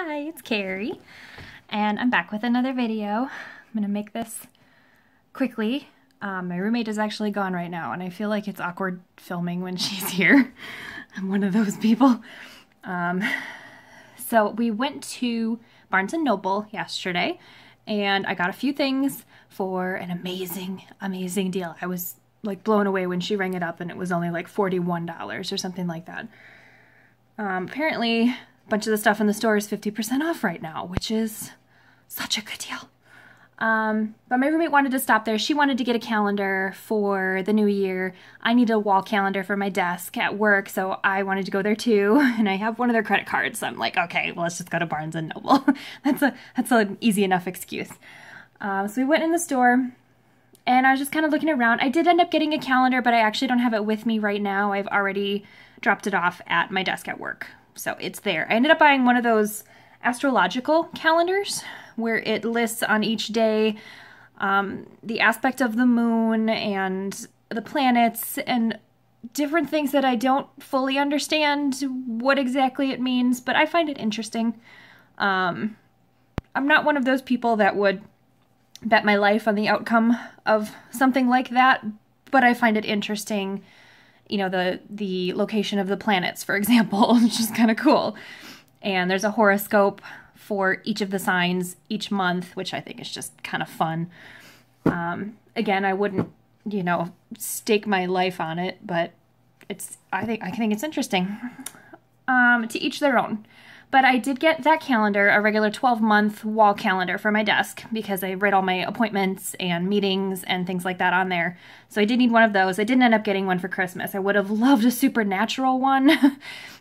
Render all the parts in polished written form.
Hi, it's Carrie, and I'm back with another video. I'm gonna make this quickly. My roommate is actually gone right now, and I feel like it's awkward filming when she's here. I'm one of those people. So we went to Barnes & Noble yesterday, and I got a few things for an amazing, amazing deal. I was like blown away when she rang it up, and it was only like $41 or something like that. Apparently, a bunch of the stuff in the store is 50% off right now, which is such a good deal. But my roommate wanted to stop there. She wanted to get a calendar for the new year. I need a wall calendar for my desk at work, so I wanted to go there too. And I have one of their credit cards, so I'm like, okay, well, let's just go to Barnes & Noble. That's an easy enough excuse. So we went in the store, and I was just kind of looking around. I did end up getting a calendar, but I actually don't have it with me right now. I've already dropped it off at my desk at work, so it's there. I ended up buying one of those astrological calendars where it lists on each day the aspect of the moon and the planets and different things that I don't fully understand what exactly it means, but I find it interesting. I'm not one of those people that would bet my life on the outcome of something like that, but I find it interesting. You know, the location of the planets, for example, which is kind of cool. And there's a horoscope for each of the signs each month, which I think is just kind of fun. Again, I wouldn't, you know, stake my life on it, but I think it's interesting. To each their own. But I did get that calendar, a regular 12-month wall calendar for my desk, because I write all my appointments and meetings and things like that on there. So I did need one of those. I didn't end up getting one for Christmas. I would have loved a Supernatural one,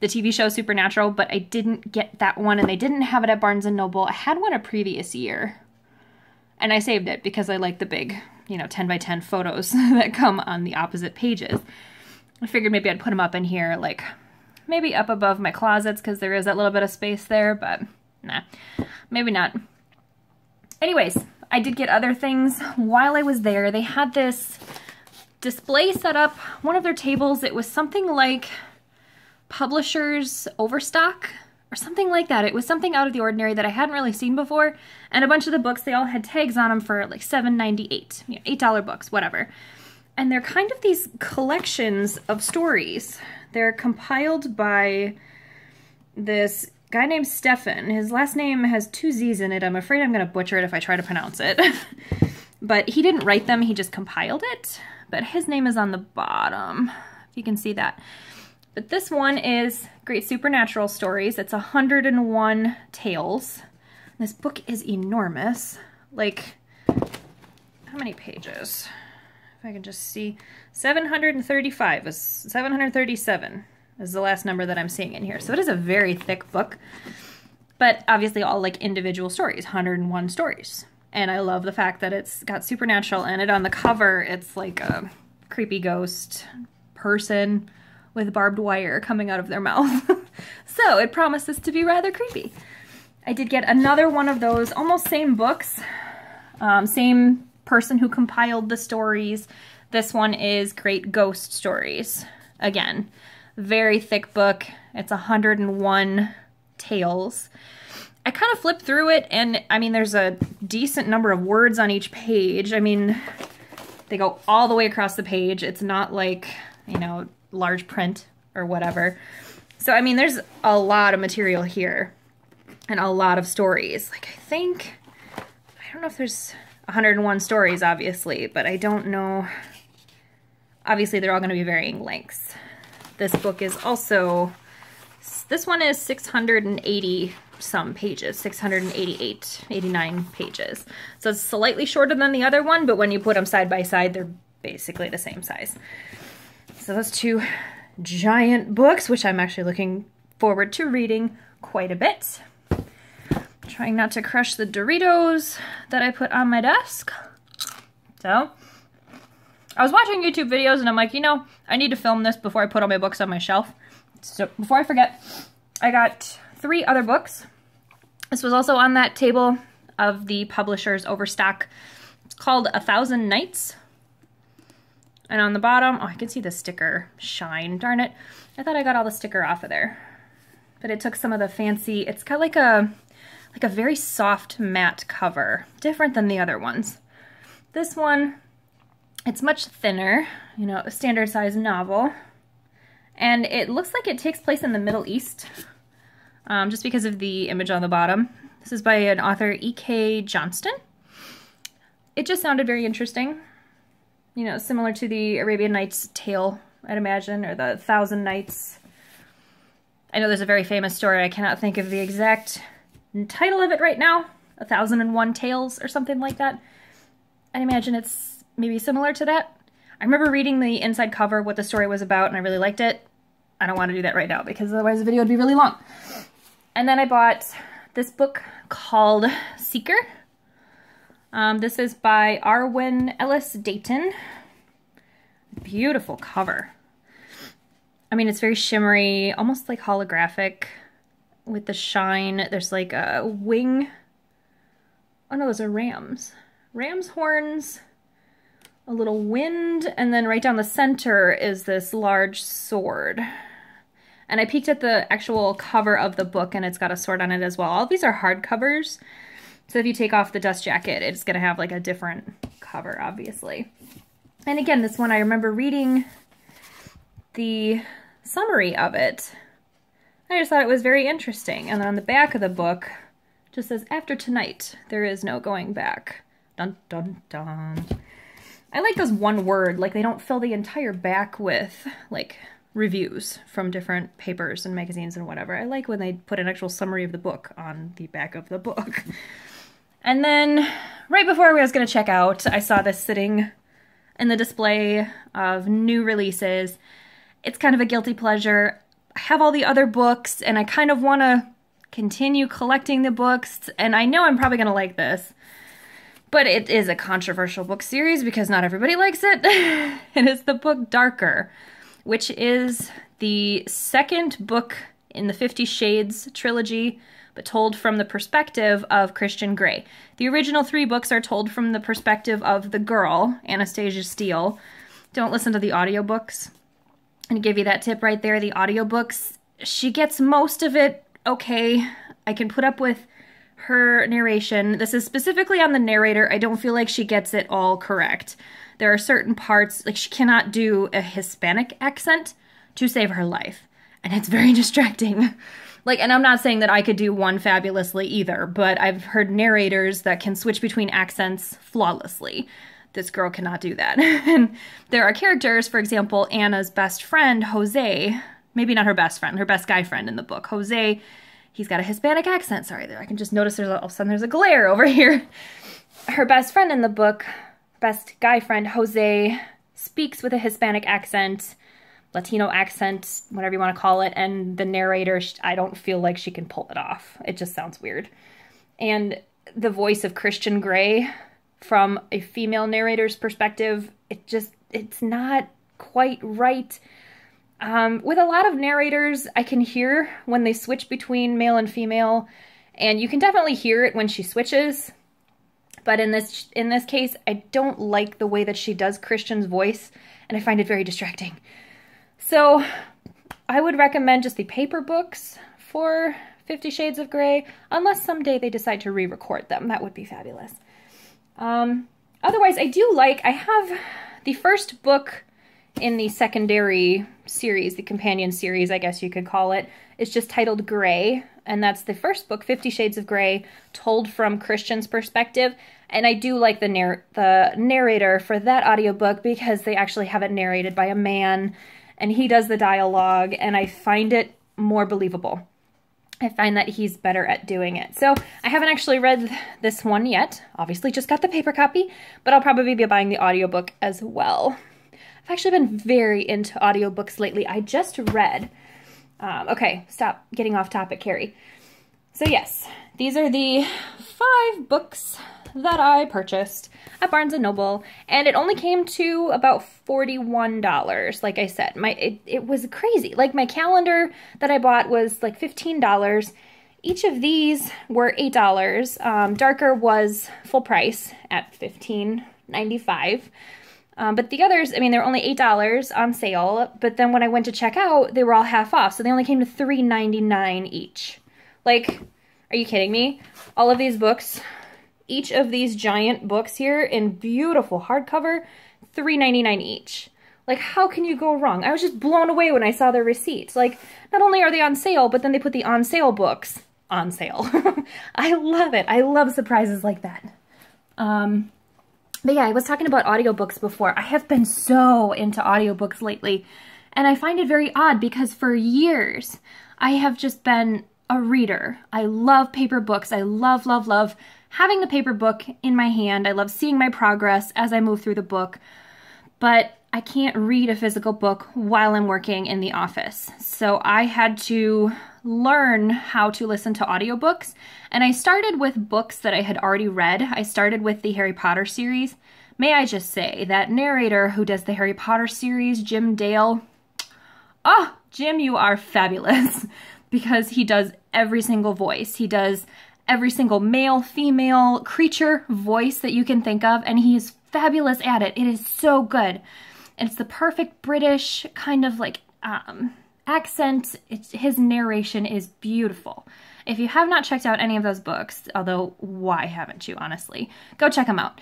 the TV show Supernatural, but I didn't get that one, and they didn't have it at Barnes & Noble. I had one a previous year, and I saved it because I like the big, you know, 10 by 10 photos that come on the opposite pages. I figured maybe I'd put them up in here, like, maybe up above my closets, because there is that little bit of space there, but nah, maybe not. Anyways, I did get other things while I was there. They had this display set up, one of their tables. It was something like Publishers Overstock or something like that. It was something out of the ordinary that I hadn't really seen before, and a bunch of the books, they all had tags on them for like $7.98, you know, $8 books, whatever. And they're kind of these collections of stories. They're compiled by this guy named Stefan. His last name has 2 Z's in it. I'm afraid I'm going to butcher it if I try to pronounce it. But he didn't write them, he just compiled it. But his name is on the bottom, if you can see that. But this one is Great Supernatural Stories. It's 101 tales. This book is enormous. Like, how many pages? If I can just see, 735 is 737 is the last number that I'm seeing in here. So it is a very thick book, but obviously all like individual stories, 101 stories. And I love the fact that it's got supernatural in it. On the cover, it's like a creepy ghost person with barbed wire coming out of their mouth. So it promises to be rather creepy. I did get another one of those, almost same books, same person who compiled the stories. This one is Great Ghost Stories. Again, very thick book. It's 101 tales. I kind of flipped through it, and I mean, there's a decent number of words on each page. I mean, they go all the way across the page. It's not like, you know, large print or whatever. So, I mean, there's a lot of material here and a lot of stories. Like, I don't know if there's 101 stories, obviously, but I don't know. Obviously, they're all going to be varying lengths. This book is also, this one is 680 some pages, 688, 89 pages. So it's slightly shorter than the other one, but when you put them side by side, they're basically the same size. So those 2 giant books, which I'm actually looking forward to reading quite a bit. Trying not to crush the Doritos that I put on my desk. So, I was watching YouTube videos and I'm like, you know, I need to film this before I put all my books on my shelf. So, before I forget, I got 3 other books. This was also on that table of the Publishers Overstock. It's called 1,000 Nights. And on the bottom, oh, I can see the sticker shine. Darn it. I thought I got all the sticker off of there. But it took some of the fancy, it's kind of like a like a very soft matte cover, different than the other ones. This one, it's much thinner, you know, a standard size novel. And it looks like it takes place in the Middle East, just because of the image on the bottom. This is by an author, E.K. Johnston. It just sounded very interesting. You know, similar to the Arabian Nights tale, I'd imagine, or the Thousand Nights. I know there's a very famous story. I cannot think of the exact title of it right now. 1001 Tales or something like that. I'd imagine it's maybe similar to that. I remember reading the inside cover, what the story was about, and I really liked it. I don't want to do that right now because otherwise the video would be really long. And then I bought this book called Seeker. This is by Arwen Ellis Dayton. Beautiful cover. I mean, it's very shimmery, almost like holographic with the shine. There's like a wing. Oh no, those are rams. Ram's horns, a little wind, and then right down the center is this large sword. And I peeked at the actual cover of the book and it's got a sword on it as well. All these are hardcovers. So if you take off the dust jacket, it's going to have like a different cover, obviously. And again, this one, I remember reading the summary of it. I just thought it was very interesting. And then on the back of the book, it just says, "After tonight, there is no going back." Dun, dun, dun. I like those one word, like they don't fill the entire back with like reviews from different papers and magazines and whatever. I like when they put an actual summary of the book on the back of the book. And then right before I was going to check out, I saw this sitting in the display of new releases. It's kind of a guilty pleasure. I have all the other books and I kind of want to continue collecting the books, and I know I'm probably going to like this. But it is a controversial book series because not everybody likes it. It is the book Darker, which is the second book in the 50 Shades trilogy, but told from the perspective of Christian Grey. The original 3 books are told from the perspective of the girl, Anastasia Steele. Don't listen to the audiobooks. And give you that tip right there, the audiobooks, she gets most of it okay. I can put up with her narration. This is specifically on the narrator. I don't feel like she gets it all correct. There are certain parts, like she cannot do a Hispanic accent to save her life. And it's very distracting. Like, and I'm not saying that I could do one fabulously either, but I've heard narrators that can switch between accents flawlessly. This girl cannot do that. And there are characters, for example, Anna's best friend, Jose, maybe not her best friend, her best guy friend in the book. Jose, he's got a Hispanic accent. Sorry, there. I can just notice all of a sudden there's a glare over here. Her best friend in the book, best guy friend, Jose, speaks with a Hispanic accent, Latino accent, whatever you want to call it, and the narrator, I don't feel like she can pull it off. It just sounds weird. And the voice of Christian Grey, from a female narrator's perspective, it's not quite right. With a lot of narrators, I can hear when they switch between male and female, and you can definitely hear it when she switches. But in this case, I don't like the way that she does Christian's voice, and I find it very distracting. So I would recommend just the paper books for 50 Shades of Grey, unless someday they decide to re-record them. That would be fabulous. Otherwise, I have the first book in the secondary series, the companion series, I guess you could call it. It's just titled Grey, and that's the first book, 50 Shades of Grey, told from Christian's perspective. And I do like the narrator for that audiobook because they actually have it narrated by a man, and he does the dialogue, and I find it more believable. I find that he's better at doing it. So I haven't actually read this one yet. Obviously just got the paper copy, but I'll probably be buying the audiobook as well. I've actually been very into audiobooks lately. I just read... okay, stop getting off topic, Carrie. So yes, these are the 5 books that I purchased at Barnes & Noble, and it only came to about $41. Like I said, it was crazy. Like my calendar that I bought was like $15. Each of these were $8. Darker was full price at $15.95. But the others, I mean, they're only $8 on sale, but then when I went to check out, they were all half off, so they only came to $3.99 each. Like, are you kidding me? all of these books, each of these giant books here in beautiful hardcover, $3.99 each. Like, how can you go wrong? I was just blown away when I saw their receipts. Like, not only are they on sale, but then they put the on sale books on sale. I love it. I love surprises like that. But yeah, I was talking about audiobooks before. I have been so into audiobooks lately, and I find it very odd because for years, I have just been a reader. I love paper books. I love, love, love having the paper book in my hand. I love seeing my progress as I move through the book, but I can't read a physical book while I'm working in the office. So I had to learn how to listen to audiobooks, and I started with books that I had already read. I started with the Harry Potter series. May I just say, that narrator who does the Harry Potter series, Jim Dale, oh, Jim, you are fabulous, because he does every single voice. He does every single male, female, creature voice that you can think of, and he's fabulous at it. It is so good. It's the perfect British kind of like accent. His narration is beautiful. If you have not checked out any of those books, although why haven't you, honestly, go check them out.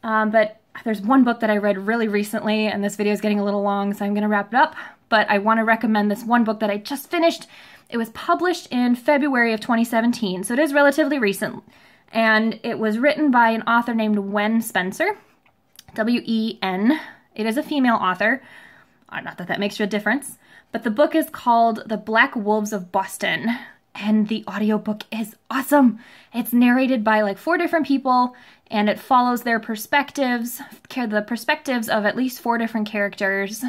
But there's one book that I read really recently, and this video is getting a little long, so I'm going to wrap it up. But I want to recommend this one book that I just finished. It was published in February of 2017, so it is relatively recent. And it was written by an author named Wen Spencer, W-E-N. It is a female author. Not that that makes a difference. But the book is called The Black Wolves of Boston. And the audiobook is awesome. It's narrated by like 4 different people, and it follows their perspectives, the perspectives of at least 4 different characters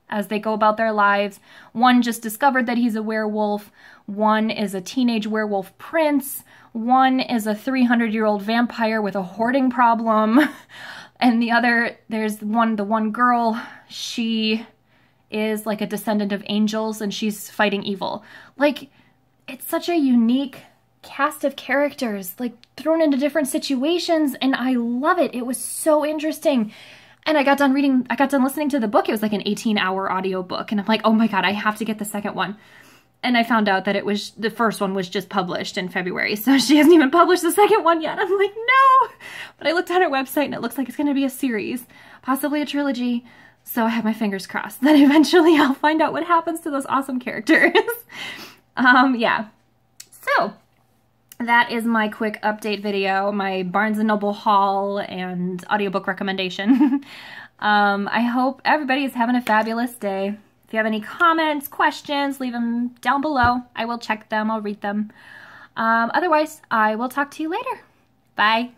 as they go about their lives. One just discovered that he's a werewolf. One is a teenage werewolf prince. One is a 300-year-old vampire with a hoarding problem. And the other, there's the one girl, she is like a descendant of angels and she's fighting evil. Like, it's such a unique cast of characters, like thrown into different situations, and I love it. It was so interesting. And I got done listening to the book. It was like an 18-hour audio book, and I'm like, oh my God, I have to get the second one. And I found out that the first one was just published in February, so she hasn't even published the second one yet. I'm like, no! But I looked on her website and it looks like it's gonna be a series, possibly a trilogy, so I have my fingers crossed that eventually I'll find out what happens to those awesome characters. Yeah. So, that is my quick update video, my Barnes & Noble haul and audiobook recommendation. I hope everybody is having a fabulous day. If you have any comments, questions, leave them down below. I will check them. I'll read them. Otherwise, I will talk to you later. Bye.